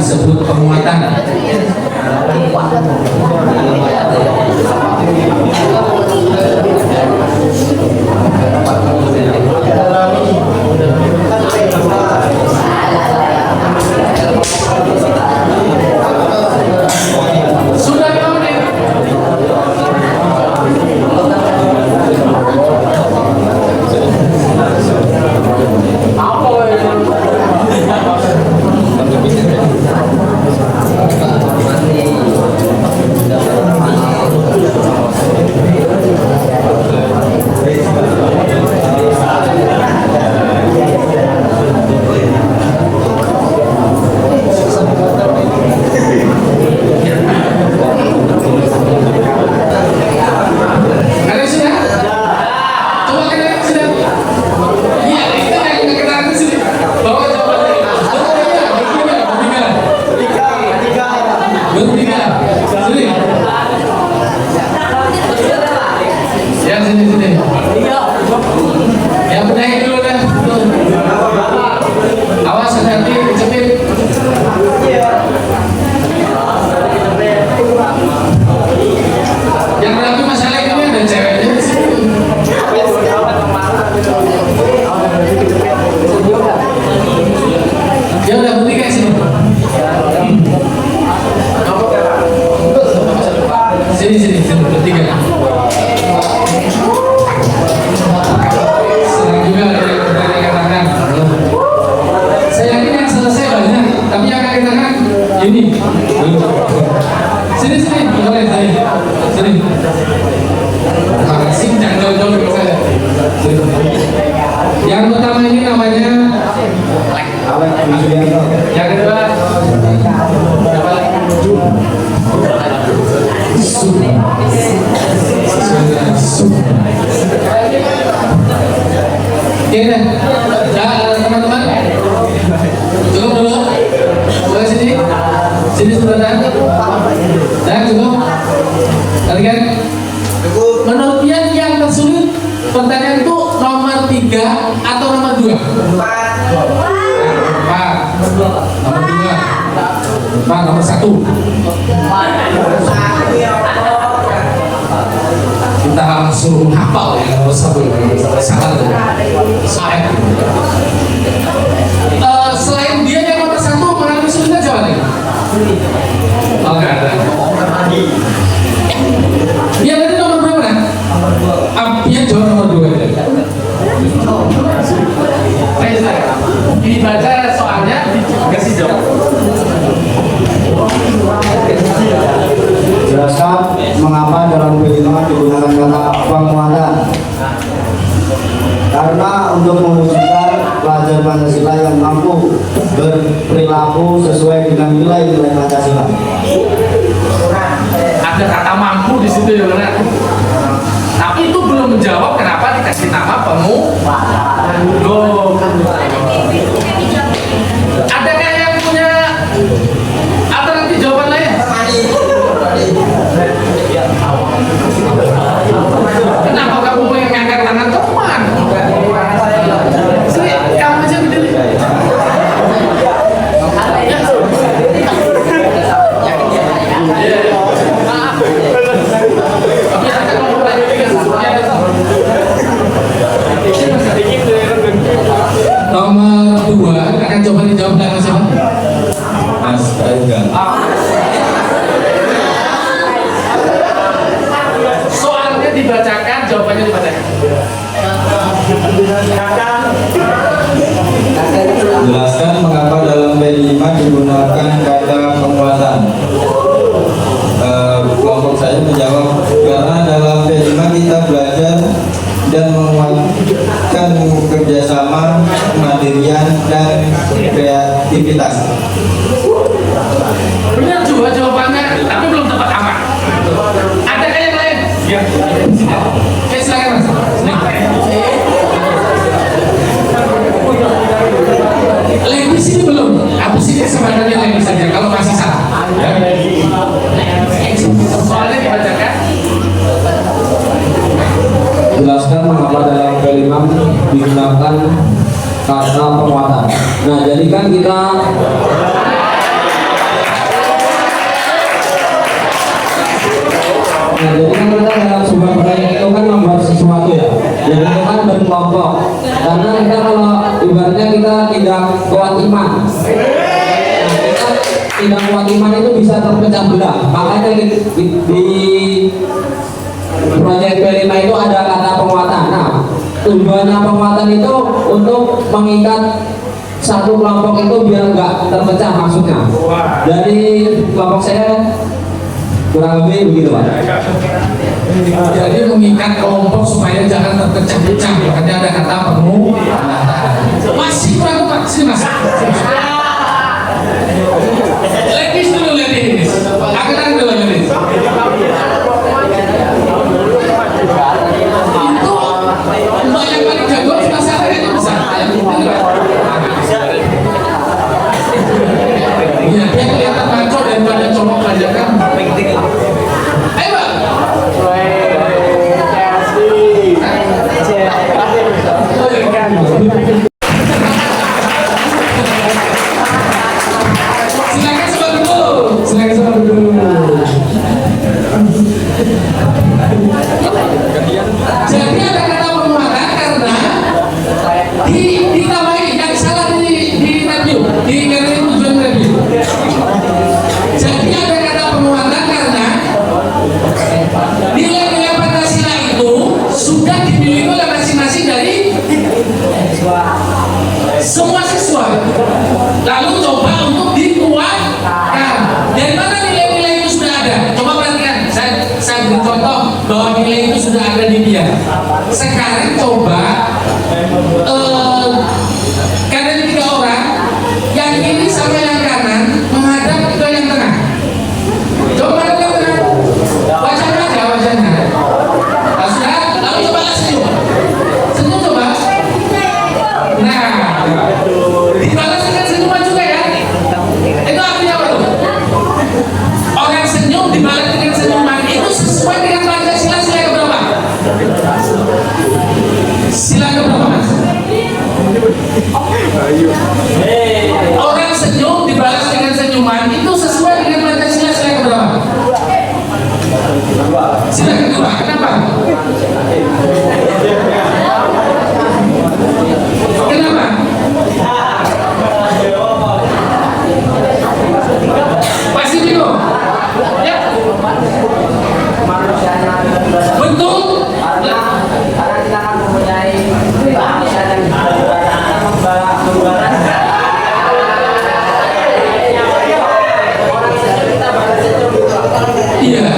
disebut penguatan. Sudah 5 menit. Yang pertama ini namanya yang kedua teman-teman cukup dulu. Boleh sini sebentar. Dan cukup. Kalian menurut yang tersulit pertanyaan itu nomor 3 atau nomor 2? 4. Nomor 2. Nomor 1. Kita langsung hafal ya nomor 1. Salah tuh. Selain dia yang nomor 1 mengalami kesulitan siapa lagi? Oh, nggak ada. Dia tadi nomor berapa kan? Dia jawab nomor 2 aja. Dibaca soalnya dikasih jawab. Jelaskan mengapa dalam B5 digunakan kata penguatan. Karena untuk mewujudkan pelajar Pancasila yang mampu berperilaku sesuai dengan nilai-nilai Pancasila. Ada kata mampu di situ ya benar. Tapi itu belum menjawab kenapa dikasih nama penguatan. Adakah yang punya alternatif jawaban lain? Kenapa kamu pengen ngangkat tangan teman? Kamu aja berdiri. Nomor 2 akan coba dijawab dengan siapa? Mas Aizan. Soalnya dibacakan, jawabannya dibacakan. Jelaskan mengapa dalam B5 digunakan kata penguatan. Kelompok saya menjawab karena dalam B5 kita belajar dan menguatkan kerjasama, kemandirian, dan kreativitas. Benar juga jawabannya, tapi belum tepat aman. Adakah yang lain? Ya. Oke, silakan Mas. Lebih sini belum? Aku sini sebenarnya lebih saja kalau masih salah. Ya. Soalnya dibacakan. Jelaskan mengapa dalam B5 digunakan kata penguatan. Nah, jadi kan kita Nah, jadi kan kita dalam sebuah proyek itu kan membuat sesuatu ya. Jadi itu kan berkelompok. Karena kita kalau ibaratnya kita tidak kuat iman, nah, kita tidak kuat iman itu bisa terpecah belah. Makanya di proyek P5 itu ada kata penguatan. Nah, tujuannya penguatan itu untuk mengikat satu kelompok itu biar nggak terpecah maksudnya. Dari kelompok saya kurang lebih begitu Pak. Jadi mengikat kelompok supaya jangan terpecah-pecah. Makanya ada kata penguatan. Masih kurang Pak, sini Mas. Ladies dulu, ladies. Angkatan dulu, ladies. Itu mbak yang paling jago sudah saya itu bisa. Iya, dia kelihatan maco daripada colok aja kan. Ayo Pak. Silakan sebut dulu. Silakan sebut dulu. Jadi ada kata penguatan karena ditambahi yang salah di review, di tujuan review. Jadi ada kata penguatan karena nilai-nilai Pancasila itu sudah dimiliki oleh masing-masing dari semua siswa. Lalu coba untuk dikuatkan. Dari mana nilai-nilai itu sudah ada? Coba perhatikan. Saya beri contoh bahwa nilai itu sudah ada di dia. Sekarang coba kalian 3 orang, yang kiri sama yang kanan menghadap ke yang tengah. Coba menghadap yang tengah. Wajahnya aja, wajahnya. Nah, sudah, lalu coba senyum. Senyum coba. Nah, dibalas dengan senyuman juga ya. Itu artinya apa tuh? Orang senyum dibalas dengan senyuman itu sesuai dengan Pancasila sila keberapa? Sila keberapa Mas? Orang senyum dibalas dengan senyuman itu sesuai dengan Pancasila sila keberapa? Sila kedua. Kenapa? Kenapa? Pasti bingung? Ya. Betul? Karena kita akan mempunyai bangsa dan Iya.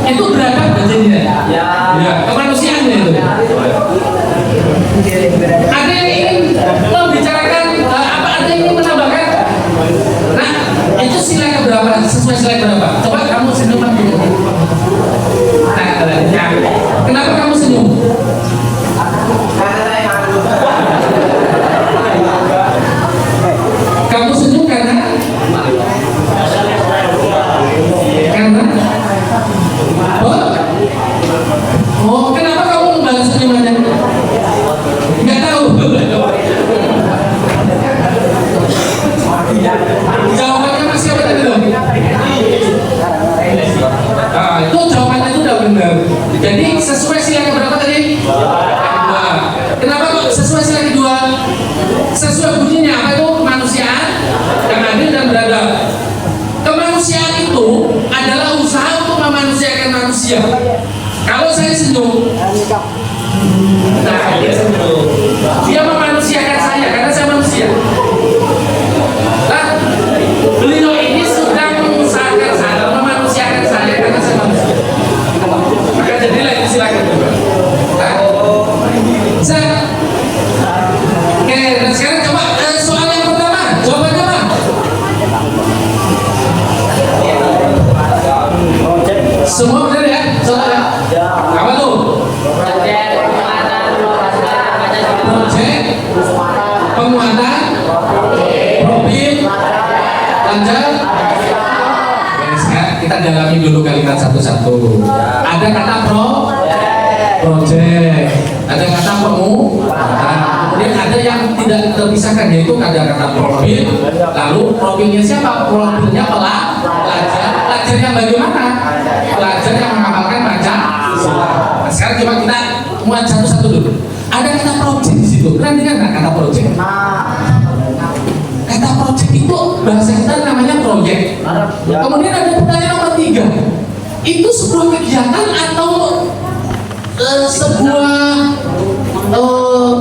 Itu beradab jadinya. Ya. Kemanusiaannya itu. Ada yang ingin membicarakan apa? Ada yang ingin menambahkan? Nah, itu sila keberapa? Sesuai sila berapa? Coba kamu senyuman dulu. Nah, ya. Kenapa kamu senyum? Kamu senyum karena oh, kenapa kamu membalas senyumannya? Nggak tahu. Jawabannya masih apa tadi dong? Nah, itu jawabannya itu udah benar. Jadi sesuai sila yang berapa tadi? Kedua. Kenapa kok sesuai sila kedua? Sesuai bunyinya apa itu? Kemanusiaan, yang adil dan beradab. Kemanusiaan itu adalah usaha untuk memanusiakan manusia. Kalau saya senyum, nah dia senyum, dia memanusiakan saya karena saya manusia. Nah, beliau ini sudah mengusahakan saya, memanusiakan saya karena saya manusia. Maka jadilah itu silakan. Nah, oke, dan sekarang coba soal yang pertama, jawabannya apa? Semua benar ya? Soalnya apa tuh? Proyek penguatan profil lanjut. Sekarang kita dalami dulu kalimat satu-satu. Ada kata project, ada kata penguatan, kemudian ada yang tidak terpisahkan yaitu ada kata profil. Lalu profilnya siapa? Profilnya pelajar yang bagaimana? Pelajar yang menghafalkan sekarang coba kita muat satu-satu dulu. Ada kata project di situ. Pernah dengar nggak kata project? Kata project itu bahasa kita namanya proyek. Kemudian ada pertanyaan nomor 3. Itu sebuah kegiatan atau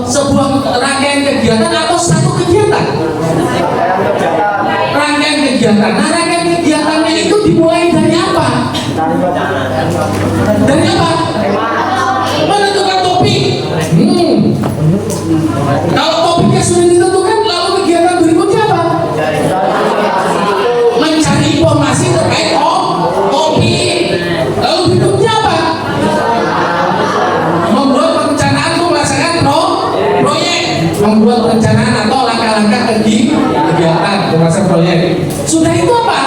sebuah rangkaian kegiatan atau satu kegiatan? Rangkaian kegiatan. Nah, rangkaian kegiatannya itu dimulai dari apa? Dari apa? Menentukan topik. Kalau topiknya sudah ditentukan, lalu kegiatan berikutnya apa? Mencari informasi terkait topik. Lalu berikutnya apa? Membuat perencanaan untuk melaksanakan proyek. Membuat perencanaan atau langkah-langkah kegiatan melaksanakan proyek. Sudah itu apa?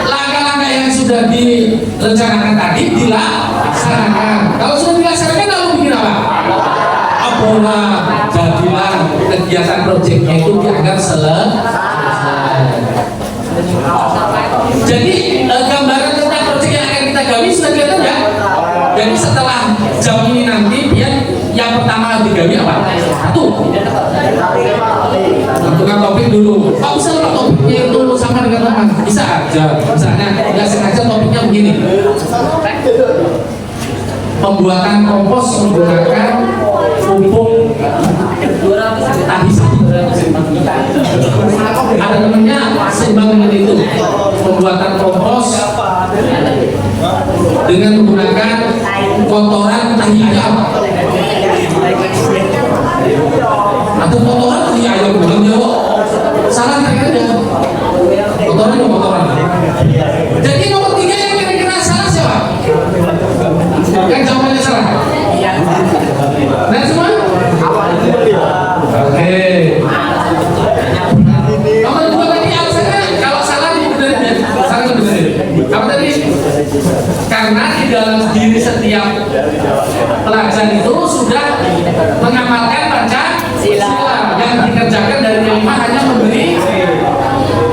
Langkah-langkah yang sudah direncanakan tadi dilaksanakan. Kalau sudah dilaksanakan lalu bikin apa? Pola jadilah kegiatan proyeknya itu dianggap selesai. Jadi gambaran tentang proyek yang akan kita gali sudah kelihatan ya. Jadi setelah jam ini nanti yang pertama digali apa? Satu, tentukan topik dulu. Pak bisa lah topiknya itu sama dengan teman. Bisa aja. Misalnya nggak sengaja topiknya begini. Pembuatan kompos menggunakan pupuk tahi sapi. Ada namanya seimbang dengan itu. Pembuatan kompos dengan menggunakan kotoran tahi ayam atau kotoran tahi ayam bukan jawab. Salah kira-kira kotoran itu kotoran. Jadi nomor 3 yang kira-kira salah siapa? Yang jawabannya salah. Nah semua? Oke. Nomor 2 tadi alasannya kalau salah dibenerin ya. Salah dibenerin. Apa tadi? Karena di dalam diri setiap pelajar itu sudah mengamalkan Pancasila. Yang dikerjakan dari kelima hanya memberi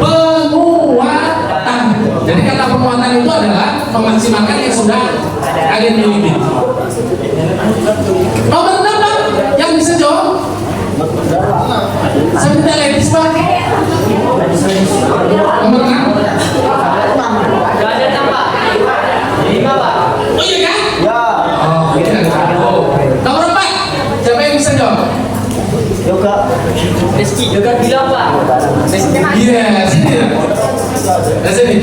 penguatan. Jadi kata penguatan itu adalah memaksimalkan yang sudah kalian miliki. Nomor 6 yang bisa jawab? Saya minta ladies Pak. Nomor 6. Gak ada tambah. 5 Pak. Oh iya kan? Ya. Oh iya. Nomor 4. Siapa yang bisa jawab? Yoga. Rizky juga bilang Pak. Rizky kan Iya, sini. Nah, sini.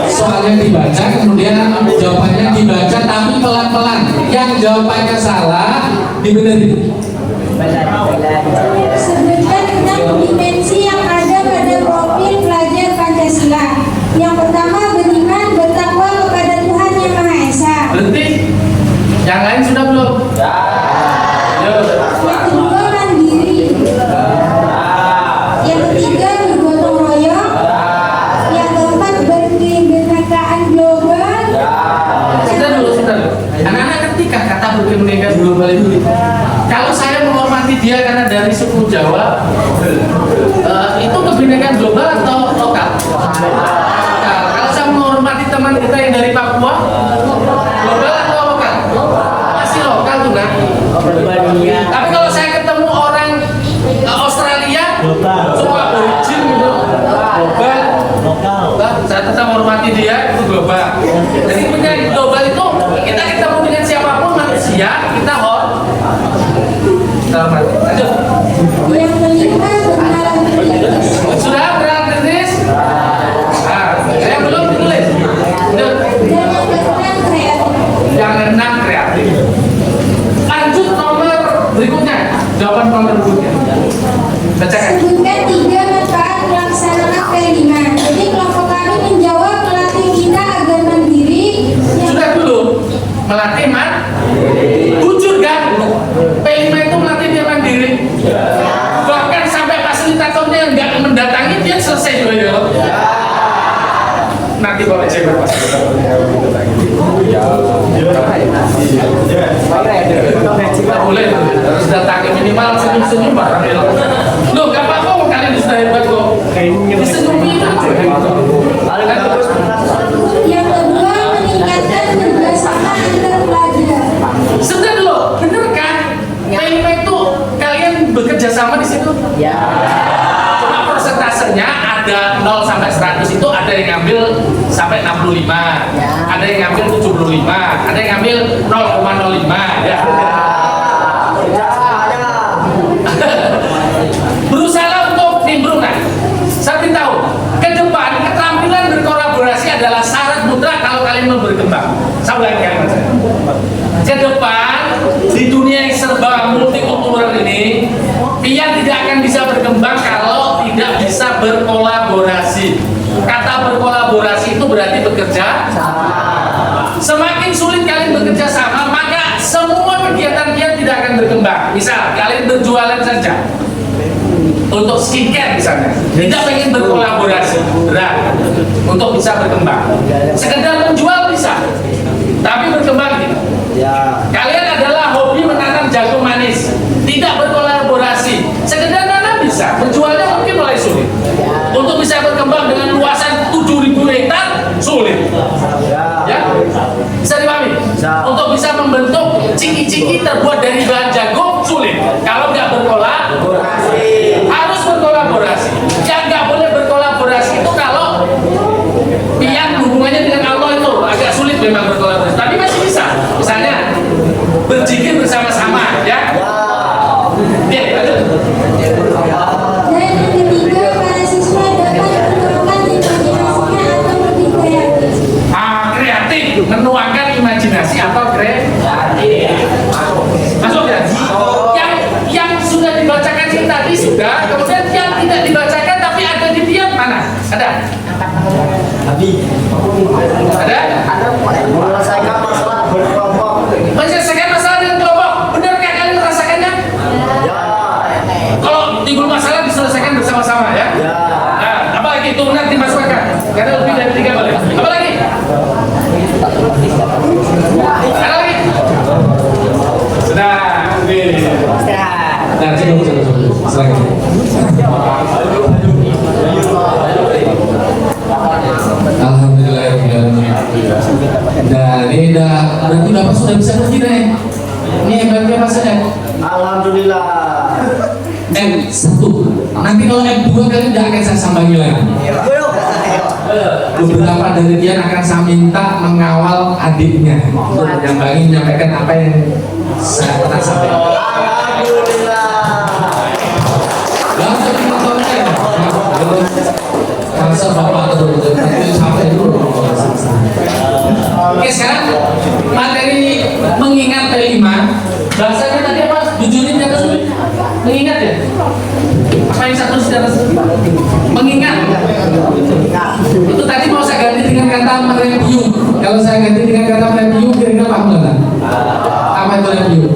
Soalnya dibaca, kemudian jawabannya dibaca tapi pelan-pelan. Yang jawabannya salah dibenerin. Sebutkan enam dimensi yang ada pada profil pelajar Pancasila. Yang pertama beriman, bertakwa kepada Tuhan Yang Maha Esa. Berhenti. Yang lain sudah belum? Yuk. Yang kedua mandiri. Yang ketiga bergotong royong. Yang keempat berkebinekaan global. Sudah dulu. Anak-anak ketika kata berkebinekaan global itu, kalau saya menghormati dia karena dari suku Jawa, itu kebinekaan global atau lokal? Kalau saya menghormati teman kita yang dari Papua, global atau lokal? Masih lokal tuh kan? Tapi kalau saya ketemu orang Australia, semua origin gitu, global. Saya tetap menghormati dia, itu global. Jadi punya global itu kita ketemu dengan siapapun manusia, kita hormati. Lanjut. Yang kelima bernalar kritis. Sudah berang kritis? Saya belum ditulis. Lanjut. Dan yang keenam kreatif. Yang keenam kreatif. Lanjut nomor berikutnya. Jawaban nomor berikutnya. Bacakan. Sebutkan 3 manfaat melaksanakan P5. Jadi kelompok kami menjawab melatih kita agar mandiri. Sudah dulu. Melatih jujur kan? P5 itu melatih dia mandiri. Bahkan sampai fasilitatornya yang nggak mendatangi dia selesai dulu ya. Nanti kalau cek nggak boleh harus datangi minimal senyum-senyum barang loh gak apa-apa kalian sudah hebat kok disenyumi itu aja P5 itu kalian bekerja sama di situ? Ya. Cuma persentasenya ada 0 sampai 100 itu ada yang ngambil sampai 65, ada yang ngambil 75, ada yang ngambil 0,05 ya. Berusaha untuk nimbrung. Nah, saya ingin tahu ke depan keterampilan berkolaborasi adalah syarat mutlak kalau kalian mau berkembang. Saya ulangi kalimat saya. Ke depan di dunia yang serba multikultural ini, pian tidak akan bisa berkembang kalau tidak bisa berkolaborasi. Kata berkolaborasi itu berarti bekerja sama. Semakin sulit kalian bekerja sama, maka semua kegiatan kalian tidak akan berkembang. Misal kalian berjualan saja untuk skincare misalnya, tidak pengen berkolaborasi, berat untuk bisa berkembang. Sekedar menjual bisa, tapi berkembang tidak. Kalian adalah hobi menanam jagung manis, tidak berkolaborasi, sekedar nanam bisa, menjualnya mungkin mulai sulit. Untuk bisa berkembang dengan luasan 7.000 hektar sulit. Ya, bisa dipahami? Untuk bisa membentuk ciki-ciki terbuat dari bahan jagung sulit. Kalau nggak berkolaborasi, harus berkolaborasi. Yang nggak boleh berkolaborasi itu kalau pian hubungannya dengan Allah itu agak sulit memang berkolaborasi. Tapi masih bisa. Misalnya berzikir bersama-sama, ya. Oke, lanjut. Dan yang ketiga, para siswa dapat menemukan imajinasinya atau lebih kreatif. Kreatif, menuangkan imajinasi atau kreatif. Masuk ya? Yang sudah dibacakan ini tadi sudah, kemudian yang tidak dibacakan tapi ada di pian mana? Ada? Ada? Menyelesaikan masalah berkelompok. Menyelesaikan masalah dengan kelompok. Benarkah kalian merasakannya? Kalau timbul masalah diselesaikan bersama-sama ya? Nah, apa lagi turunan dimasukkan? Karena lebih dari 3 boleh. Apa lagi? Ada lagi? Sudah. Nah, cukup. Silakan. Alhamdulillah. Nah, ini berarti Bapak sudah bisa pergi nih. Ini hebatnya Pak Sedek. Alhamdulillah. M1. Nanti kalau M2 kalian tidak akan saya sambangi lagi. Beberapa dari dia akan saya minta mengawal adiknya untuk menyampaikan apa yang saya pernah sampaikan. Alhamdulillah. Langsung menontonnya. Masa Bapak terus sampai dulu. Oke, sekarang materi mengingat P5. Bahasanya tadi apa? Jujurin di atas dulu. Mengingat ya? Apa yang satu di atas? Mengingat. Itu tadi mau saya ganti dengan kata mereview. Kalau saya ganti dengan kata mereview, kira-kira paham nggak? Apa itu review?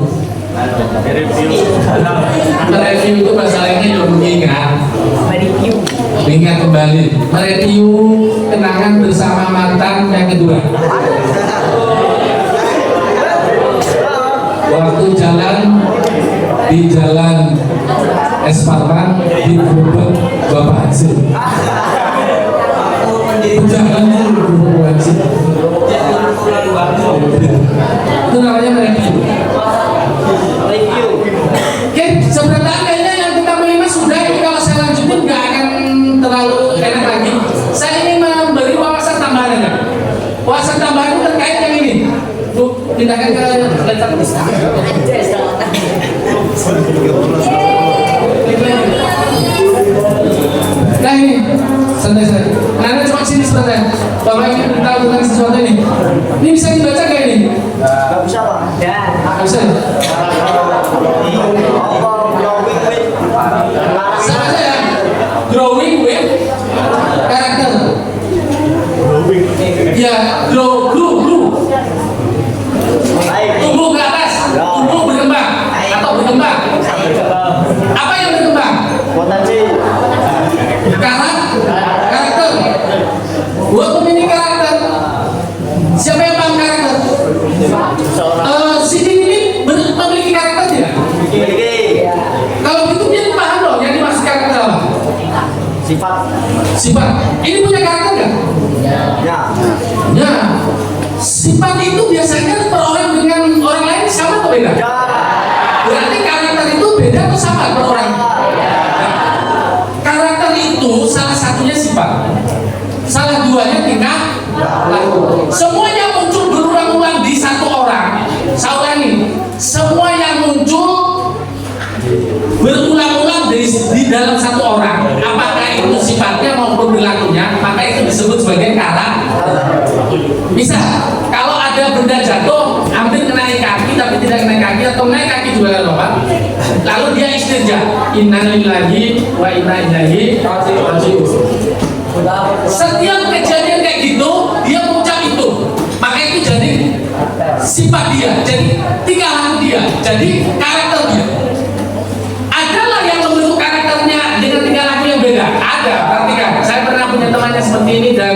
Mereview itu bahasa lainnya juga mengingat. Mengingat kembali. Mereview kenangan bersama mantan yang kedua. Waktu jalan di jalan Esparman di Gubeng Bapak Haji. Jalan di Gubeng Bapak Haji. Itu namanya mereview. Oke, sebenarnya kayaknya yang kita melima sudah. Ini kalau saya lanjutin nggak akan terlalu enak lagi. Saya ingin memberi wawasan tambahan aja. Wawasan tambahan itu terkait yang ini. Tuh, pindahkan ke laptop. Nah ini, santai-santai. Nah, cuma sini sebentar. Bapak ingin beritahu tentang sesuatu ini. Ini bisa dibaca nggak ini? Gak bisa Pak. Nggak bisa. Sama saya. Growing with karakter. Ya, grow. Tumbuh ke atas, tumbuh berkembang atau berkembang. Apa yang berkembang? Potensi. Karakter. Buat memiliki karakter. Siapa yang paham karakter? Si ini memiliki karakter tidak? Kalau begitu dia paham dong yang dimaksud karakter apa? Sifat. Ini punya karakter nggak? Ya. Sifat itu biasanya per orang dengan orang lain sama atau beda? Berarti karakter beda atau sama per orang? Karakter itu salah satunya sifat, salah duanya tingkah laku. Semua yang muncul berulang-ulang di satu orang, saya ulangi, semua yang muncul berulang-ulang di dalam satu orang, apakah itu sifatnya maupun perilakunya, maka itu disebut sebagai karakter. Misal, kalau ada benda jatuh, hampir kenai kaki tapi tidak kenai kaki, atau naik kaki juga Bapak, lalu dia istirja, inna lillahi wa inna ilaihi raji'un. Setiap kejadian kayak gitu, dia mengucap itu, maka itu jadi sifat dia, jadi tingkah laku dia, jadi karakter dia. Adalah yang membentuk karakternya dengan tingkah laku yang beda. Ada, perhatikan. Saya pernah punya temannya seperti ini dan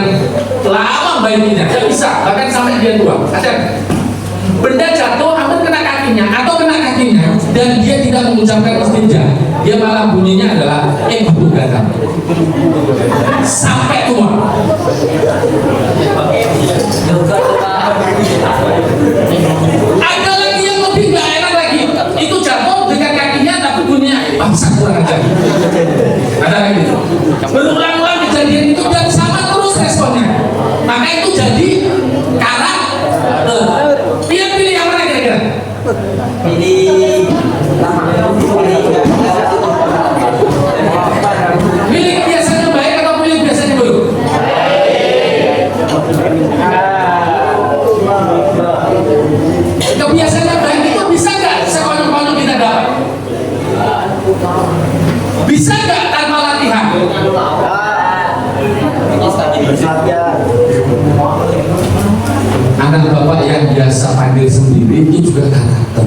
lama bayinya, tidak bisa, bahkan sampai dia tua. Ada benda jatuh hampir kena kakinya atau kena kakinya dan dia tidak mengucapkan istinja, dia malah bunyinya adalah baru datang sampai tua. Ada lagi yang lebih nggak enak lagi, itu jatuh dengan kakinya tapi bunyinya bangsa kurang ajar. Ada lagi berulang-ulang kejadian itu dan sama terus responnya, maka itu jadi karakter. Pilih yang mana kira-kira? Pilih kebiasaan yang baik atau pilih kebiasaan yang buruk? Kebiasaan yang baik itu bisa nggak sekonyol-konyol kita dapat? Bisa nggak tanpa latihan? Anak bapak yang biasa panggil sendiri itu juga karakter.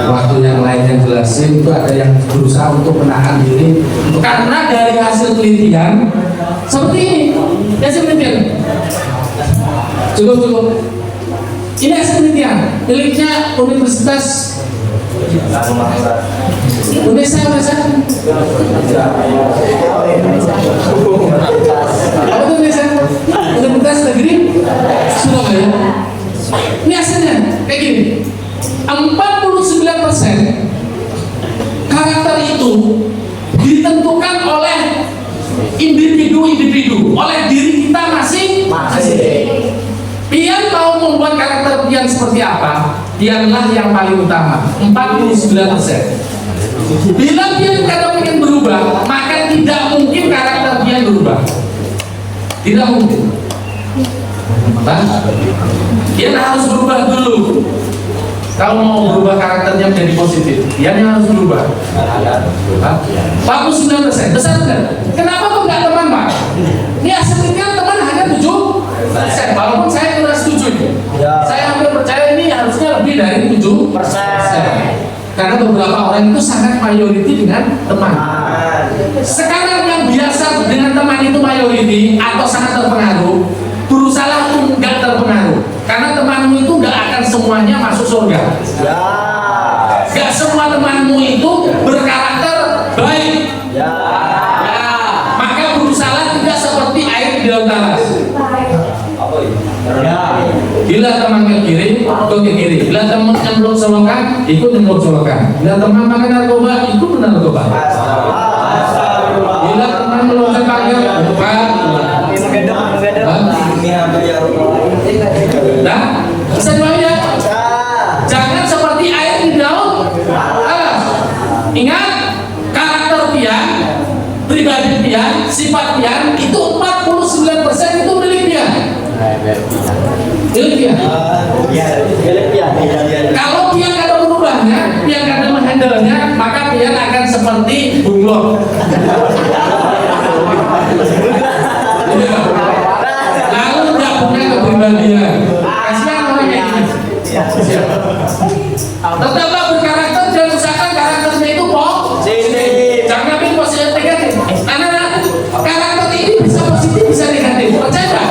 Waktu yang lainnya jelasin itu ada yang berusaha untuk menahan diri karena dari hasil penelitian seperti ini. Hasil penelitian cukup. Ini hasil penelitian miliknya Universitas Indonesia Universitas Negeri Surabaya. Ini hasilnya kayak gini. 49% karakter itu ditentukan oleh individu, oleh diri kita masing-masing. Pian mau membuat karakter Pian seperti apa? Pianlah yang paling utama. 49%. Bila Pian kadang ingin berubah, maka tidak mungkin karakter Pian berubah. Tidak mungkin. Pian harus berubah dulu. Kalau mau berubah karakternya menjadi positif, Pian yang harus berubah. 49%, besar kan? Kenapa kok nggak teman Pak? Ini aslinya teman hanya 7%. Walaupun saya kurang setuju. Saya hampir percaya ini harusnya lebih dari 7%. Karena beberapa orang itu sangat mayoriti dengan teman. Sekarang yang biasa dengan teman itu mayoriti atau sangat terpengaruh, berusaha untuk nggak terpengaruh. Karena temanmu itu nggak akan semuanya masuk surga. Nggak semua temanmu itu berkarakter baik. Maka berusaha tidak seperti air di dalam talas. Bila teman ke kiri, ikut ke kiri. Bila teman nyemplung selokan, ikut nyemplung selokan. Bila teman makan narkoba, ikut narkoba. Bila teman meloncat pagar, bukan. Nah, bisa dipahami ya? Jangan seperti air di daun talas. Ingat, karakter Pian, pribadi Pian, sifat Pian itu 49% itu milik Pian. Milik Pian. Kalau Pian ada merubahnya, Pian ada menghandlenya, maka Pian akan seperti bunglon. Lalu tidak punya kepribadian. Kasihan orang kayak gini. Tetaplah berkarakter dan usahakan karakternya itu positif. Jangan ambil positif negatif. Karena karakter ini bisa positif bisa negatif. Percaya nggak?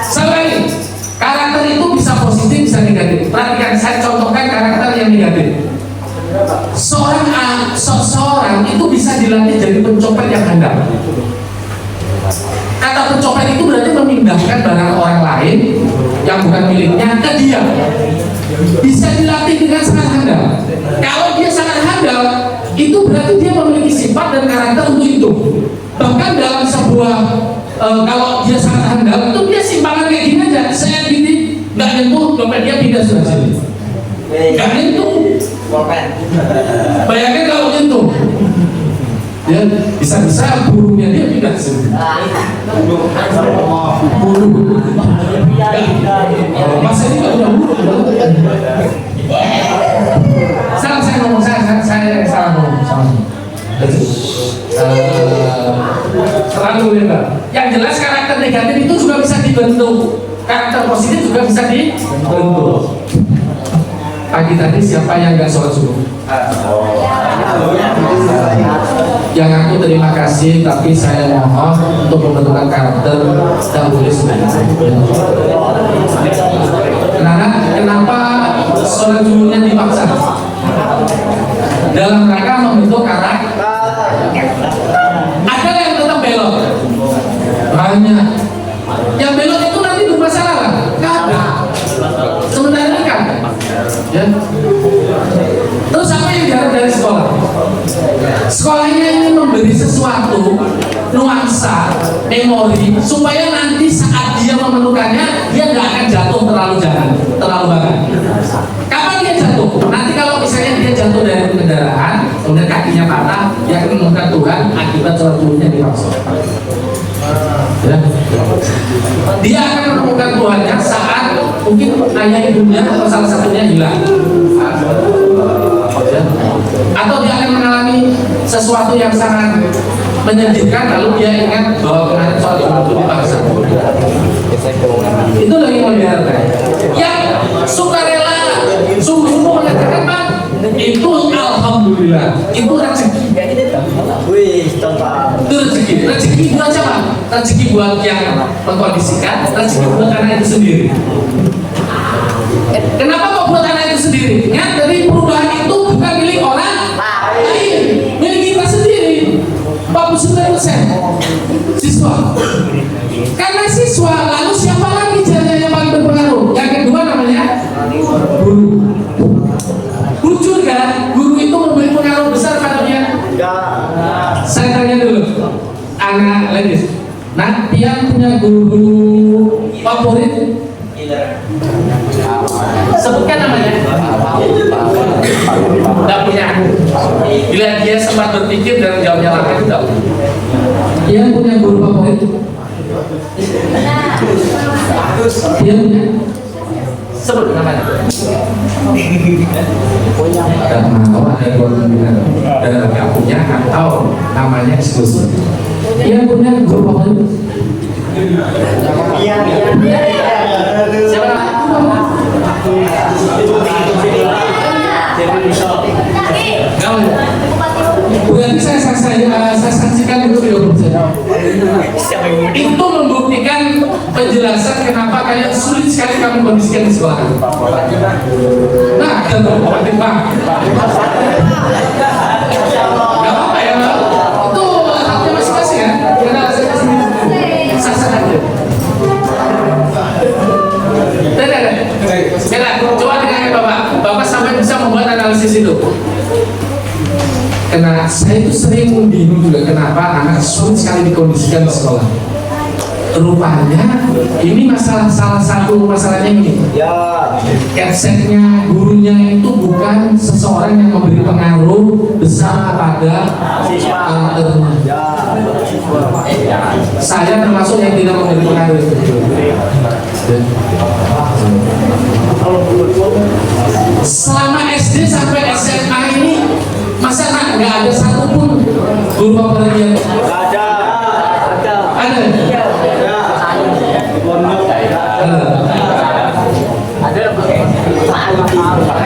Selain karakter itu bisa positif bisa negatif. Perhatikan, saya contohkan karakter yang negatif. Seseorang itu bisa dilatih jadi pencopet yang handal. Kata pencopet itu berarti memindahkan barang orang lain yang bukan miliknya ke dia. Bisa dilatih dengan sangat handal. Kalau kalau dia sangat handal itu dia simpangan kayak gini aja, saya gini nggak nyentuh dompet dia pindah sudah sini, nggak nyentuh. Bayangin kalau nyentuh, ya bisa-bisa burungnya dia pindah sini. Burung, masa ini nggak udah burung? Salah saya ngomong, saya salah ngomong. Terlalu lebar. Yang jelas karakter negatif itu juga bisa dibentuk, karakter positif juga bisa dibentuk. Pagi tadi siapa yang nggak sholat subuh? Yang aku terima kasih, tapi saya mohon untuk membentukkan karakter dan boleh sebenarnya. Kenapa sholat subuhnya dipaksa? Dalam rangka membentuk karakter. Ada yang tetap belok, banyak. Yang belok itu nanti bermasalah lah, nggak ada. Sementara kan, ya. Terus apa yang diharap dari sekolah? Sekolahnya ini memberi sesuatu, nuansa, memori, supaya nanti saat dia memerlukannya, dia nggak akan jatuh terlalu banget. Kapan dia jatuh? Nanti kalau misalnya dia jatuh dari kendaraan, kemudian kakinya patah, dia akan menemukan Tuhan akibat sholat subuhnya dipaksa. Ya. Dia akan menemukan Tuhannya saat mungkin ayah ibunya atau salah satunya hilang. Ya. Atau dia akan mengalami sesuatu yang sangat menyedihkan, lalu dia ingat bahwa kemarin sholat subuh itu dipaksa. Itu lagi mau diharapkan. Yang sukarela sungguh-sungguh menyatakan Pak, itu alhamdulillah, itu rezeki. Itu rezeki buat siapa? Rezeki buat yang mengkondisikan, rezeki buat anak itu sendiri. Kenapa kok buat anak itu sendiri? Ya, dari perubahan itu bukan milik orang lain, milik kita sendiri. 49% siswa. Karena siswa, lalu siapa lagi yang paling berpengaruh? Yang kedua namanya guru. Lucu kan? Guru itu memberi pengaruh besar pada dia. Saya tanya dulu, anak ladies, nah yang punya guru favorit? Sebutkan namanya. Tidak punya. Bila dia sempat berpikir dan jawabnya lama itu tidak. Yang punya guru favorit? Dia punya. Sebut namanya. Dan mau ada dan nggak punya atau namanya eksklusif. Yang punya guru favorit? Siapa? Berarti saya saksikan itu video itu membuktikan penjelasan kenapa kalian sulit sekali kamu kondisikan di sekolah. Nah, dan berkompeten Bang. Gak apa-apa ya, itu haknya masing-masing ya. Karena saya sendiri sah-sah aja. Coba dengarkan Bapak sampai bisa membuat analisis itu. Karena saya itu sering bingung juga kenapa anak sulit sekali dikondisikan di sekolah. Rupanya ini salah satu masalahnya ini. Konsepnya gurunya itu bukan seseorang yang memberi pengaruh besar kepada karakternya. Saya termasuk yang tidak memberi pengaruh itu. Selama SD sampai SMA ini masa nggak ada satupun guru favorit yang ada.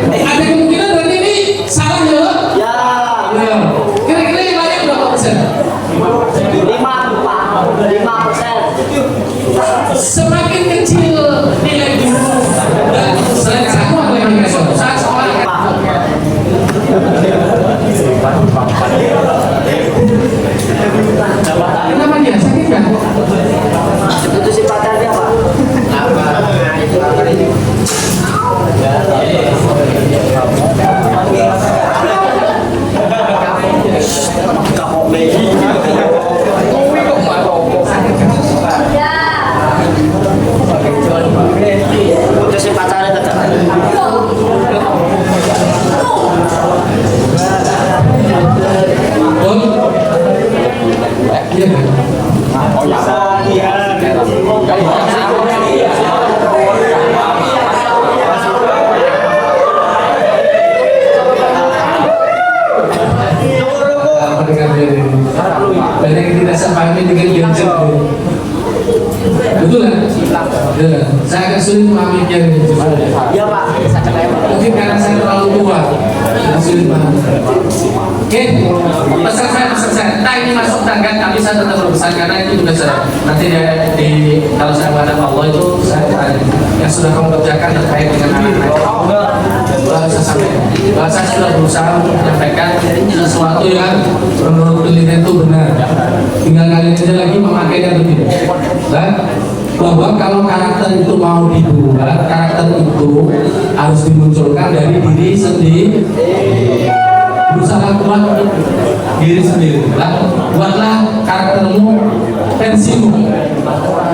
Ada kemungkinan berarti ini salah ya? Ya. Kira-kira yang lain berapa persen? 5%. Semakin kecil nilai guru dan selain satu apa yang suatu saat sekolah kenapa dia sakit kan? Itu si pacarnya Pak. Banyak yang tidak sepahami dengan gadget. Betul kan? Ya, saya agak sulit memahami gadget. Iya Pak, Mungkin karena saya terlalu tua, agak sulit memahami. Oke, pesan saya. Entah ini masuk tangga, tapi saya tetap berpesan karena itu juga saya. Nanti kalau saya menghadap Allah itu saya yang sudah kamu kerjakan terkait dengan anak-anak. Saya sudah berusaha untuk menyampaikan sesuatu yang menurut penelitian itu benar. Tinggal kalian aja lagi memakainya atau tidak. Dan bahwa kalau karakter itu mau dibuat, karakter itu harus dimunculkan dari diri sendiri. Berusaha kuat diri sendiri. Buatlah karaktermu, tensimu.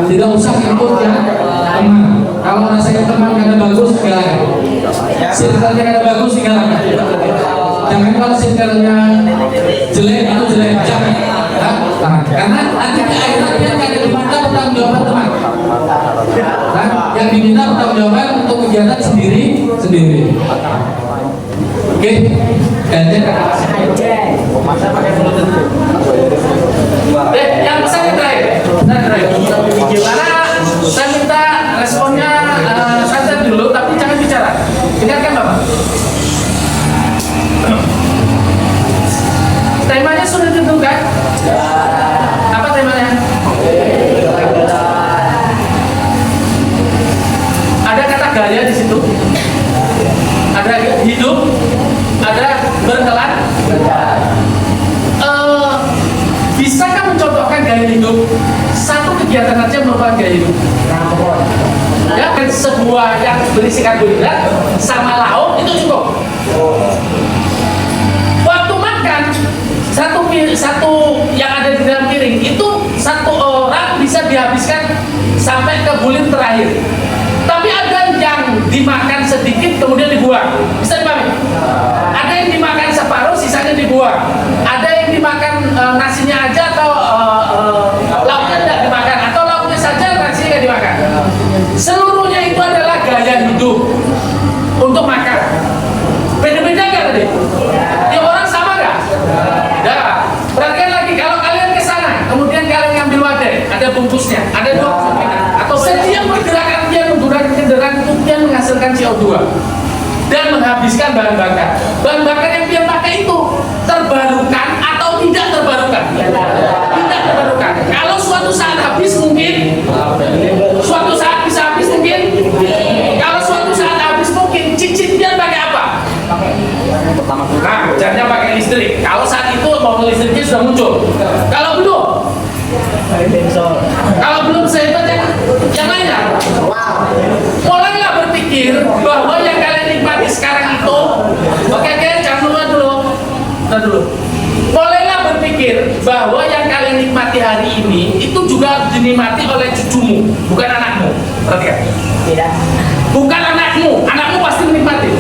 Tidak usah ikut ya teman. Kalau rasanya teman kada bagus, tinggalkan. Circle-nya kada bagus, tinggalkan. Jangan kalau circle-nya jelek itu jelek, jangan. Karena nanti di akhirat dia kada diminta pertanggungjawaban teman. Yang diminta pertanggungjawaban untuk kegiatan sendiri. Oke, ganti kata yang saya terakhir. Gimana? Saya minta responnya saja dulu, tapi jangan bicara. Dengarkan Bapak. Temanya sudah ditentukan? Apa temanya? Ada kata gaya di situ. Ada hidup, ada berkelan. Bisakah mencontohkan gaya hidup? Satu kegiatan aja merupakan gaya hidup. Ya, kan sebuah yang berisi karbohidrat sama lauk itu cukup. Waktu makan satu yang ada di dalam piring itu satu orang bisa dihabiskan sampai ke bulir terakhir. Tapi ada yang dimakan sedikit kemudian dibuang. Bisa dipahami? Ada yang dimakan separuh sisanya dibuang. Ada yang dimakan nasinya aja atau lauknya tidak dimakan, atau lauknya saja nasinya tidak dimakan. Seluruhnya itu adalah gaya hidup untuk makan. Beda-beda nggak tadi? Tiap orang sama nggak? Tidak. Perhatikan lagi, kalau kalian ke sana, kemudian kalian ngambil wadah, ada bungkusnya, ada dua kemungkinan. Atau setiap pergerakan dia menggunakan kendaraan itu dia menghasilkan CO2 dan menghabiskan bahan bakar. Bahan bakar yang dia pakai itu terbarukan atau tidak terbarukan? Tidak terbarukan. Kalau suatu saat habis mungkin, suatu saat bisa habis mungkin. Kalau suatu saat habis mungkin, cicitnya pakai apa? Nah, caranya pakai listrik. Kalau saat itu mobil listriknya sudah muncul. Kalau belum, sehebat yang lainnya. Mulailah berpikir bahwa yang kalian nikmati sekarang itu, oke, jangan lupa dulu. Mulailah berpikir bahwa yang kalian nikmati hari ini itu juga dinikmati oleh cucumu, bukan anakmu. Perhatikan. tidak. Bukan anakmu pasti menikmati.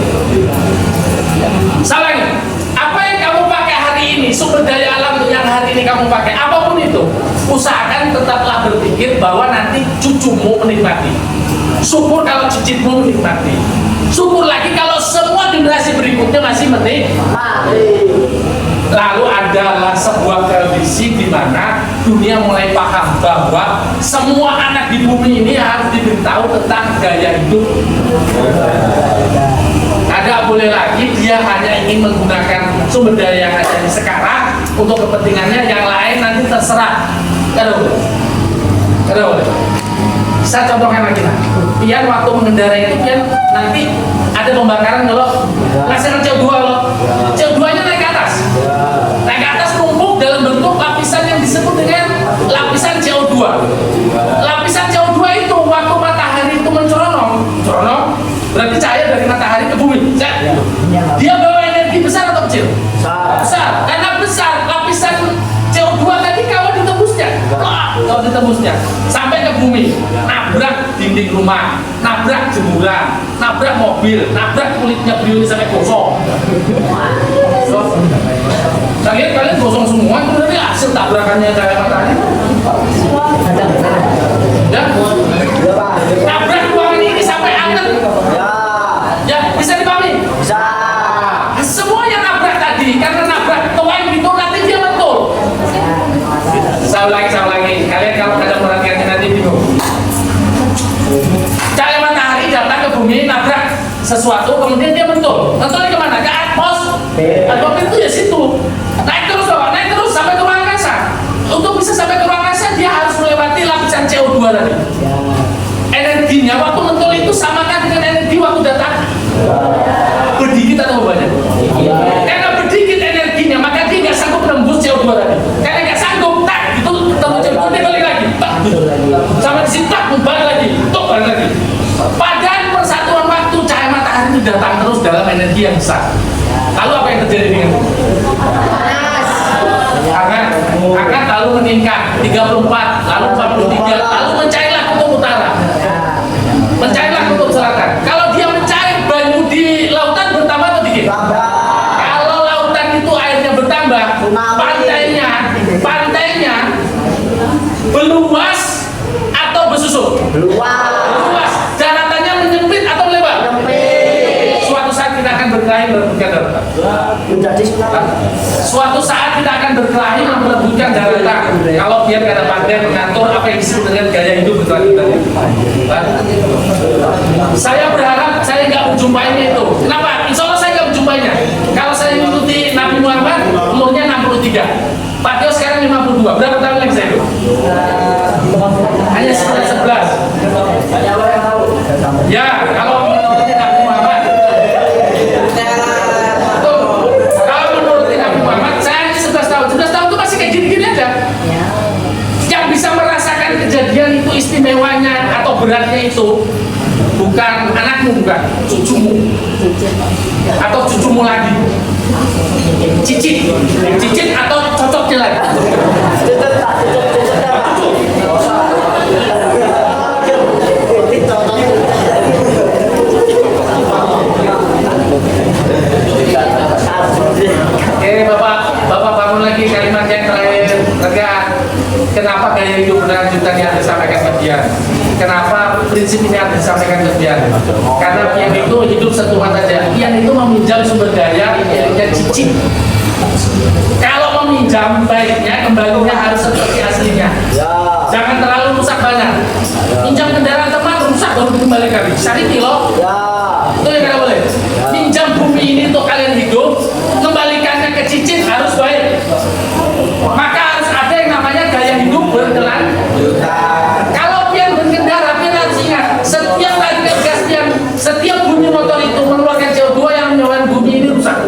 Salahnya, apa yang kamu pakai hari ini, sumber daya alam yang hari ini kamu pakai, apapun itu, usahakan tetaplah berpikir bahwa nanti cucumu menikmati. Syukur kalau cicitmu menikmati. Syukur lagi kalau semua generasi berikutnya masih menikmati. Lalu adalah sebuah kondisi di mana dunia mulai paham bahwa semua anak di bumi ini harus diberitahu tentang gaya hidup. Ada boleh lagi dia hanya ingin menggunakan sumber daya yang ada di sekarang untuk kepentingannya, yang lain nanti terserah. Kada boleh. Saya contohkan lagi lah. Pian waktu mengendarai itu pian nanti ada pembakaran kalau menghasilkan CO2 loh. CO2-nya naik ke atas. Naik ke atas numpuk dalam bentuk lapisan yang disebut dengan lapisan CO2. Lapisan CO2 itu waktu matahari itu mencorong, berarti cahaya dari matahari ke bumi. Dia bawa energi besar atau kecil? Besar. Karena besar, lapisan CO2 tadi kalau ditembusnya sampai ke bumi, nabrak dinding rumah, nabrak jemuran, nabrak mobil, nabrak kulitnya beliau ini sampai gosong. Kalian gosong semua, itu berarti hasil tabrakannya cahaya matahari. Ya? Nabrak ruangan ini sampai anget. Ya, bisa dipahami? Bisa. Semua yang nabrak tadi, karena nabrak tuan gitu nanti dia betul. Saya ulangi. Kalian kalau ada perhatiannya nanti bingung. Cahaya matahari datang ke bumi, nabrak sesuatu, kemudian dia mentul. Mentulnya kemana? Ke atmosfer itu ya situ. Naik terus sampai ke ruang angkasa. Untuk bisa sampai ke ruang angkasa, dia harus melewati lapisan CO2 tadi. Energinya waktu mentul itu samakan dengan energi waktu datang. Berdikit atau banyak? Karena berdikit energinya, maka dia nggak sanggup menembus CO2 tadi. Karena nggak sanggup, itu ketemu CO2 dia balik lagi. Sampai di situ, balik lagi. Padahal persatuan waktu cahaya matahari itu datang terus dalam energi yang besar. Lalu apa yang terjadi dengan itu? Akan lalu meningkat 34, lalu 43, lalu mencairlah kutub utara, mencairlah kutub selatan. Kalau dia mencair, banyu di lautan bertambah atau dikit? Kalau lautan itu airnya bertambah, pantainya meluas atau bersusut? Luas. Daratannya menyempit atau melebar? Suatu saat kita akan berkelahi merebutkan daratan. Suatu saat kita akan berkelahi merebutkan daratan. Kalau biar ada pandai mengatur apa yang disebut dengan gaya hidup berkelanjutan. Saya berharap saya nggak menjumpainya itu. Kenapa? Insya Allah saya nggak menjumpainya. Kalau saya mengikuti Nabi Muhammad, umurnya 63. Pak Tio sekarang 52. Berapa tahun lagi saya hidup? Hanya sekitar 11. Ya, kalau menurut Nabi Muhammad, kalau menurut Nabi Muhammad, saya 11 tahun. 11 tahun itu masih kayak gini-gini aja. Yang bisa merasakan kejadian itu istimewanya atau beratnya itu bukan anakmu, bukan cucumu, atau cucumu lagi, cicit atau cocoknya lagi. Bapak bangun lagi kalimat yang terakhir. Kenapa gaya hidup berkelanjutan yang disampaikan ke dia? Kenapa prinsip ini harus disampaikan ke dia? Karena pian itu hidup satu mata saja. Pian itu meminjam sumber daya miliknya cicit. Kalau meminjam, baiknya kembalinya harus seperti aslinya. Jangan terlalu rusak banyak. Pinjam kendaraan teman rusak baru dikembalikan. Cari kilo. Itu yang tidak boleh. Pinjam bumi ini untuk kalian hidup, kembalikannya ke cicit harus baik. Maka harus ada yang namanya gaya hidup berkelanjutan. Kalau pian berkendara, pian harus ingat, setiap kali gas pian, setiap bunyi motor itu mengeluarkan CO2 yang menyebabkan bumi ini rusak.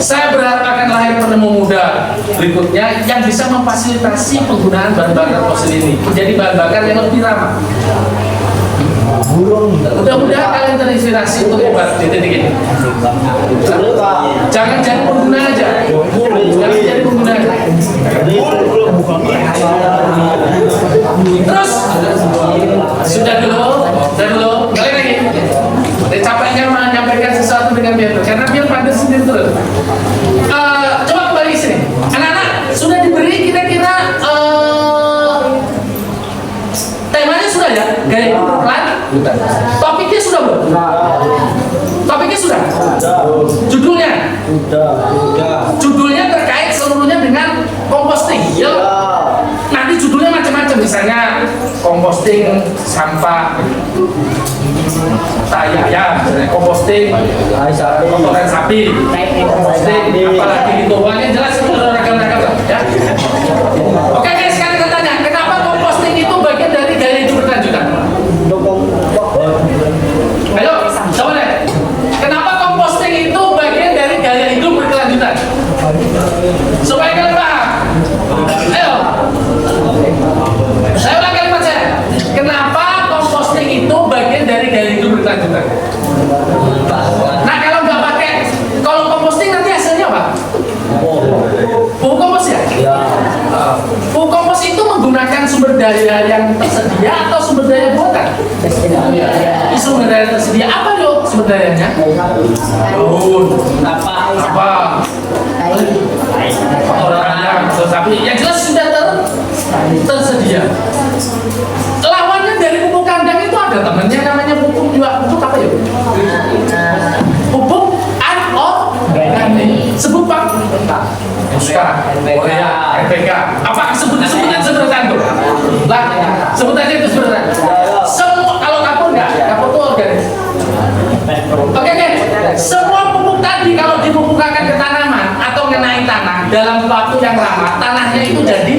Saya berharap akan lahir penemu muda berikutnya yang bisa memfasilitasi penggunaan bahan bakar fosil ini menjadi bahan bakar yang lebih ramah. Mudah-mudahan kalian terinspirasi untuk hebat di titik ini. Jangan jadi pengguna aja. Jangan jadi pengguna aja. Terus sudah dulu. Kalian lagi. Capeknya menyampaikan sesuatu dengan biar karena biar pada sendiri terus. Coba kembali sini. Anak-anak sudah diberi kira-kira temanya sudah ya? Gaya hidup berkelanjutan. Topiknya sudah belum? Topiknya sudah? Judulnya? Judulnya terkait seluruhnya dengan composting. Ya? Nanti judulnya macam-macam, misalnya composting sampah composting kotoran sapi, composting apalagi itu uangnya jelas itu ragam-ragam ya. Oke guys, sekarang kita tanya, kenapa composting itu bagian dari gaya hidup berkelanjutan? Ayo, coba deh. Kenapa composting itu bagian dari gaya hidup berkelanjutan? Supaya kalian paham. Ayo. Saya ulang kalimat saya. Kenapa composting itu bagian dari gaya hidup berkelanjutan? Nah, kalau composting nanti hasilnya apa? Pupuk kompos ya? Pupuk kompos itu menggunakan sumber daya yang tersedia atau sumber daya buatan? Sumber daya tersedia apa yuk sumber dayanya? Daun, apa? Kotoran ayam, tapi yang jelas sudah tersedia. Lawannya dari pupuk kandang itu ada temannya namanya pupuk juga. Pupuk apa ya? Pupuk anorganik. Sebut Pak. Muska, Korea, NPK. Apa sebutan tuh? Lah, sebut aja itu sebenarnya. Semua kalau kapur tuh organik. Oke. Semua pupuk tadi kalau dipupukakan ke tanaman atau ngenai tanah dalam waktu yang lama, tanahnya itu jadi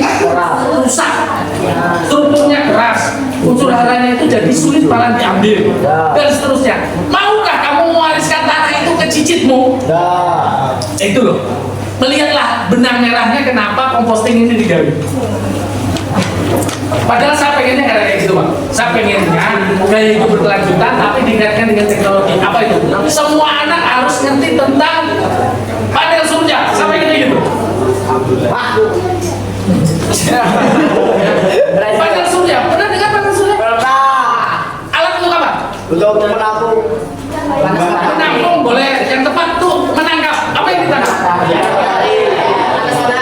rusak, strukturnya keras, unsur haranya itu jadi sulit malah diambil, dan seterusnya. Maukah kamu mewariskan tanah itu ke cicitmu? Itu loh. Melihatlah benang merahnya kenapa composting ini digawe. Padahal saya pengennya nggak ada kayak gitu Pak. Saya pengennya gaya hidup berkelanjutan tapi dikaitkan dengan teknologi. Apa itu? Semua anak harus ngerti tentang panel surya. Saya pengennya gitu. Panel surya. Pernah dengar panel surya? Alat untuk apa? Untuk menampung Menampung boleh. Yang tepat tuh menangkap. Apa yang ditangkap?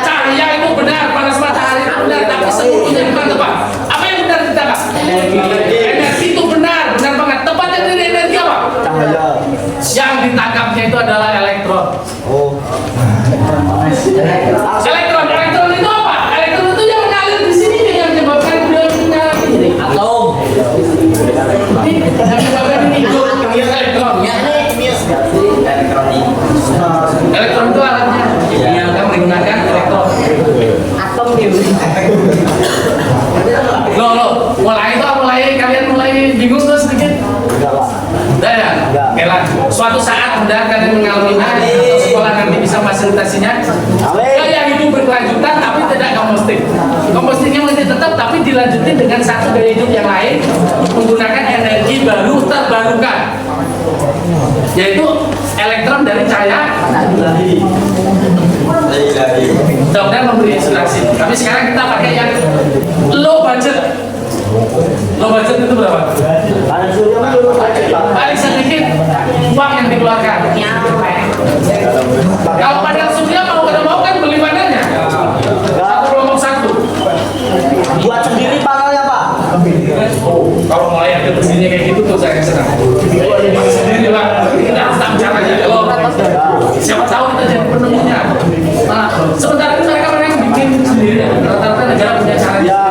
Cahaya itu benar, panas matahari itu benar, tapi sebetulnya bukan tepat. Apa yang benar ditangkap? Energi itu benar banget. Tepatnya dari energi apa? cahaya. Yang ditangkapnya itu adalah elektron. Oh. Elektron itu apa? Elektron itu yang mengalir di sini nih, yang menyebabkan dia mengalir ini. Atom. Yang menyebabkan ini elektron. Elektron itu alatnya. Yang menggunakan elektron. Atom nih. Loh, mulai kalian bingung tuh sedikit. Enggak, Pak. Udah ya? Oke lah. Suatu saat mudah kalian mengalami atau sekolah nanti bisa fasilitasinya. Gaya hidup berkelanjutan tapi tidak composting. Compostingnya masih tetap tapi dilanjutin dengan satu gaya hidup yang lain menggunakan energi baru terbarukan, yaitu elektron dari cahaya. Mudah-mudahan memberi inspirasi. Tapi sekarang kita pakai yang low budget. Low budget itu berapa? Panel surya itu budget, Pak. Paling sedikit uang yang dikeluarkan. Kalau panel surya mau kan beli panelnya. Satu kelompok satu. Buat sendiri panelnya, Pak. Oh, kalau mulai ada mesinnya kayak gitu tuh saya senang. Sendiri Pak, kita harus tahu caranya. Kalau siapa tahu kita jadi penemunya. Nah, sementara itu mereka yang bikin sendiri. Rata-rata negara punya caranya.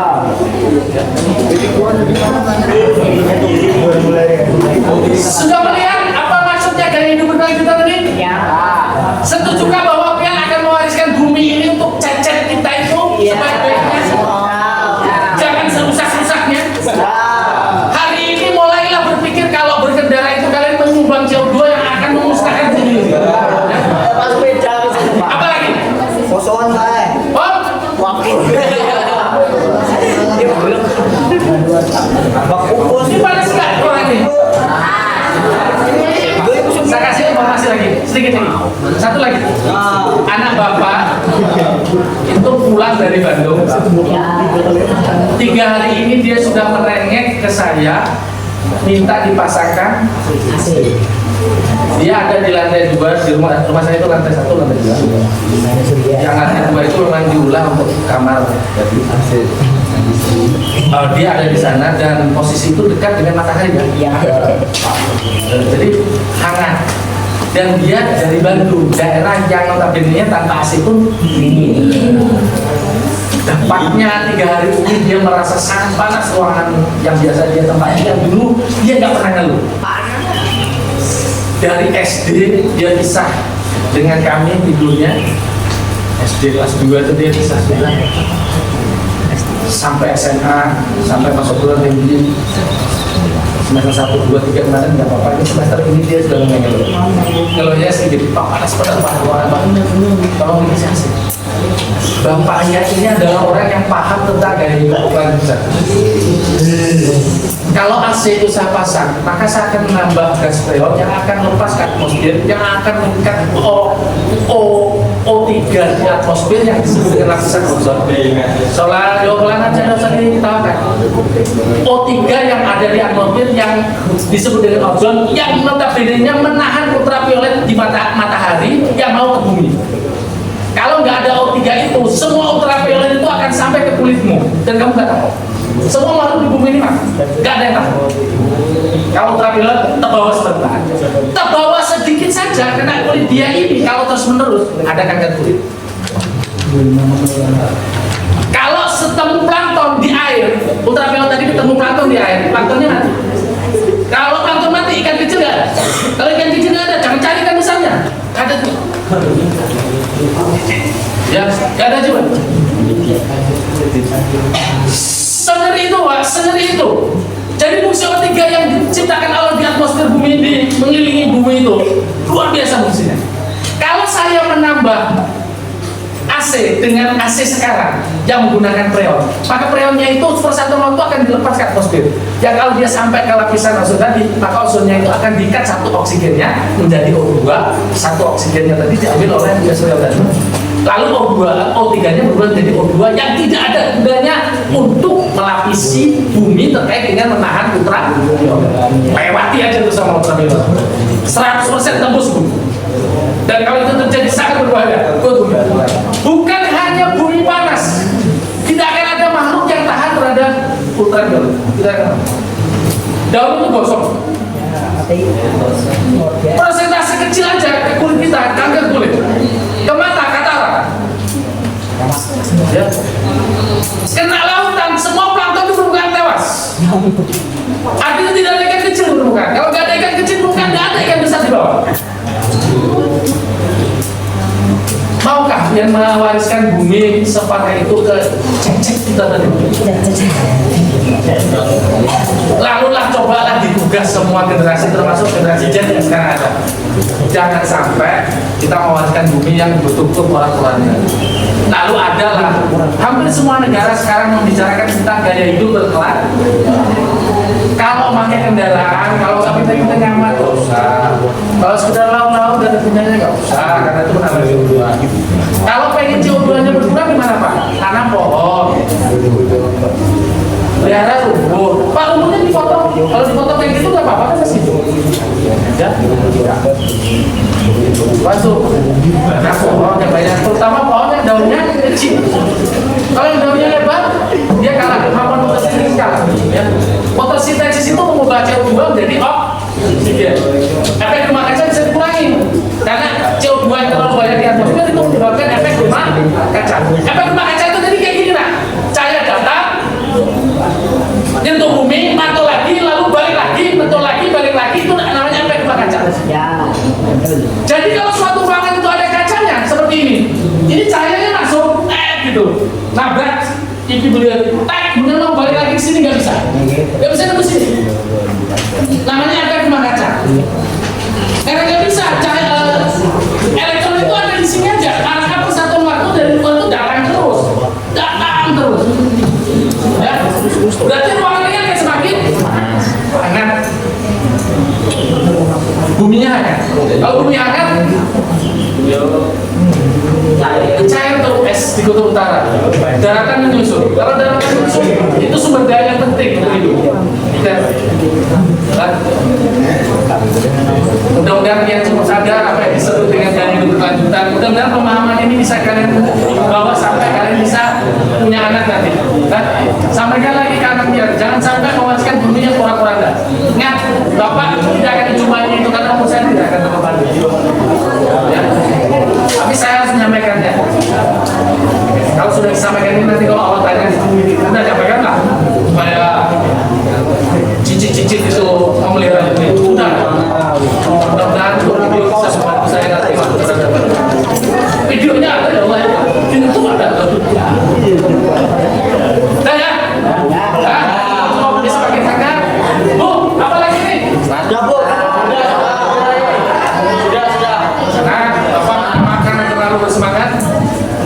Sudah melihat apa maksudnya gaya hidup berkelanjutan tadi? Setujukah bahwa kalian akan mewariskan bumi ini untuk cecet kita itu sebaik-baiknya? Jangan serusak-rusaknya. Hari ini mulailah berpikir kalau berkendara itu kalian menyumbang CO2 yang akan memusnahkan sendiri. Apa lagi? Kosongan, Pak. Oh, ini panas nggak orang ini? Saya kasih informasi lagi, sedikit lagi. Satu lagi. Anak bapak itu pulang dari Bandung. 3 hari ini dia sudah merengek ke saya, minta dipasangkan. Dia ada di lantai 2 di rumah saya itu lantai 1, lantai 2. Yang lantai 2 itu memang diulang untuk kamar. Dia ada di sana dan posisi itu dekat dengan matahari kan? Jadi hangat. Dan dia dari Bandung, daerah yang notabene tanpa AC pun dingin. Dampaknya 3 hari ini dia merasa sangat panas ruangan yang biasa dia tempati, yang dulu dia nggak pernah ngeluh. Dari SD dia pisah dengan kami tidurnya. SD kelas 2 itu dia pisah sampai SMA, sampai masuk bulan tinggi semester 1, 2, 3 kemarin nggak apa-apa. Ini semester ini dia sudah ngeluh. Ngeluhnya sedikit, Pak panas pada Pak, tolong inisiasi. Bapaknya ini adalah orang yang paham tentang gaya hidup berkelanjutan. Kalau AC itu saya pasang, maka saya akan menambah gas freon yang akan lepas ke atmosfer, yang akan meningkat O3 di atmosfer yang disebut dengan lapisan ozon. Soalnya ulang aja nggak usah ditawarkan. O3 yang ada di atmosfer yang disebut dengan ozon, yang notabene-nya menahan ultraviolet di matahari yang mau ke bumi. Kalau nggak ada O3 itu, semua ultraviolet itu akan sampai ke kulitmu dan kamu nggak tahu. Semua makhluk di bumi ini mati. Gak ada yang tahan. Kalau ultraviolet terbawa sebentar, terbawa sedikit saja kena kulit dia ini. Kalau terus menerus ada kanker kulit. Kalau ketemu plankton di air, ultraviolet tadi ketemu plankton di air, planktonnya mati. Kalau plankton mati, ikan kecil nggak ada. Kalau ikan kecil nggak ada, jangan cari ikan besarnya. Ada tuh. Ya, nggak ada juga. Sengeri itu, Pak, sengeri itu. Jadi fungsi O3 yang diciptakan Allah di atmosfer bumi ini, mengelilingi bumi itu luar biasa fungsinya. Kalau saya menambah AC dengan AC sekarang yang menggunakan freon, maka freonnya itu persatu waktu akan dilepas ke atmosfer. Yang kalau dia sampai ke lapisan ozon tadi, maka ozonnya itu akan diikat satu oksigennya menjadi O2, satu oksigennya tadi diambil oleh gas freon tadi. Lalu O3-nya berubah menjadi O2 yang tidak ada gunanya untuk melapisi bumi terkait dengan menahan ultraviolet. Lewati aja tuh sama ultraviolet. 100% tembus bumi. Dan kalau itu terjadi sangat berbahaya. Bukan hanya bumi panas, tidak akan ada makhluk yang tahan terhadap ultraviolet. Tidak akan. Daun itu gosong. Persentase kecil aja ke kulit kita, kanker kulit, ke mata, katarak. Ya. Kena lautan, semua plankton itu permukaan tewas. Artinya tidak ada ikan kecil di permukaan. Kalau nggak ada ikan kecil di permukaan, nggak ada ikan besar di bawah. Maukah yang mewariskan bumi sepakai itu ke cek-cek kita tadi? Lalulah cobalah digugah semua generasi termasuk generasi Z yang sekarang ada. Jangan sampai kita mewariskan bumi yang betul-betul orang-orangnya. Lalu adalah hampir semua negara sekarang membicarakan tentang gaya hidup berkelak. Kalau pakai kendaraan, kalau sampai kita nyaman nggak usah. Kalau sekedar laut-laut dan punyanya nggak usah, karena itu menambah CO2. Kalau pengen CO2-nya berkurang gimana Pak? Tanam pohon, pelihara rumput. Pak, rumputnya dipotong. Kalau dipotong kayak gitu nggak apa-apa kan masih hidup. Ya, masuk. Nah, pohon yang banyak, terutama pohon yang daunnya kecil. Kalau yang daunnya lebar, dia kalah. Kemampuan fotosintesis kalah. Ya. Fotosintesis itu mengubah CO2 menjadi oksigen. Efek rumah kaca bisa dikurangi karena CO2 yang terlalu banyak di atmosfer itu menyebabkan efek rumah kaca. Efek rumah kaca itu jadi kayak gini nah, cahaya datang, nyentuh bumi, mantul lagi, lalu balik lagi, mantul lagi, balik lagi, itu namanya efek rumah kaca. Jadi kalau suatu ruangan itu ada kacanya seperti ini cahayanya masuk, gitu, nabrak, TV beliau, kemudian mau balik lagi ke sini nggak bisa nembus sini. Namanya efek rumah kaca. Karena nggak bisa, cahaya elektron itu ada di sini aja. Karena persatuan waktu dari luar itu datang terus. Ya, berarti ruangan ini akan semakin hangat. Buminya hangat. Kalau bumi hangat, cair atau es di kutub utara, daratan menyusul. Kalau daratan menyusul, itu sumber daya yang penting untuk hidup. Mudah-mudahan yang cukup sadar apa yang disebut dengan gaya hidup berkelanjutan. Mudah-mudahan pemahaman ini bisa kalian bawa sampai kalian bisa punya anak nanti. Sampaikan lagi ke anaknya, jangan sampai mewariskan bumi yang kurang-kurang. Ingat, Bapak tidak akan dijumpai itu karena umur saya tidak akan terkembali. Ya. Tapi saya harus menyampaikannya. Kalau sudah disampaikan ini nanti kalau Allah tanya, udah sampaikan lah supaya cicit-cicit itu memelihara ini. Udah. Mudah-mudahan video bisa membantu saya nanti waktu berhadapan. Videonya ada ya Allah. Itu ada. Udah ya? Mau bisa pakai tangga? Bu, apa lagi nih? Ada Bu. Bersemangat,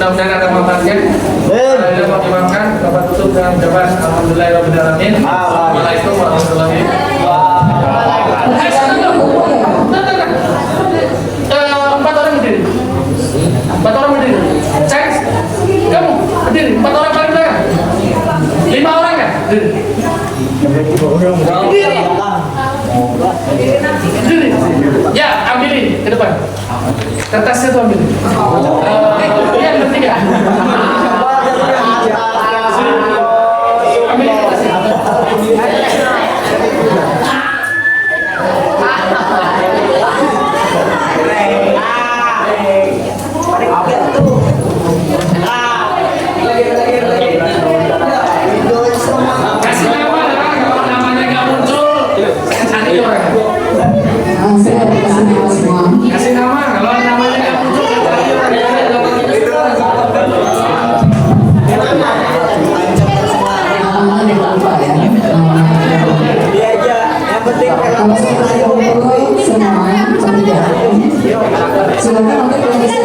mudah-mudahan ada manfaatnya. Saya mau dimakan, Bapak tutup dengan ucapan Alhamdulillahirobbilalamin. Assalamualaikum warahmatullahi wabarakatuh. Empat orang berdiri. Cek, kamu berdiri. 4 orang paling belakang. 5 orang kan? Berdiri. Ya, ambilin ke depan. Kertasnya tuh ambil. Yang bertiga. Ambil kertasnya. digunakan untuk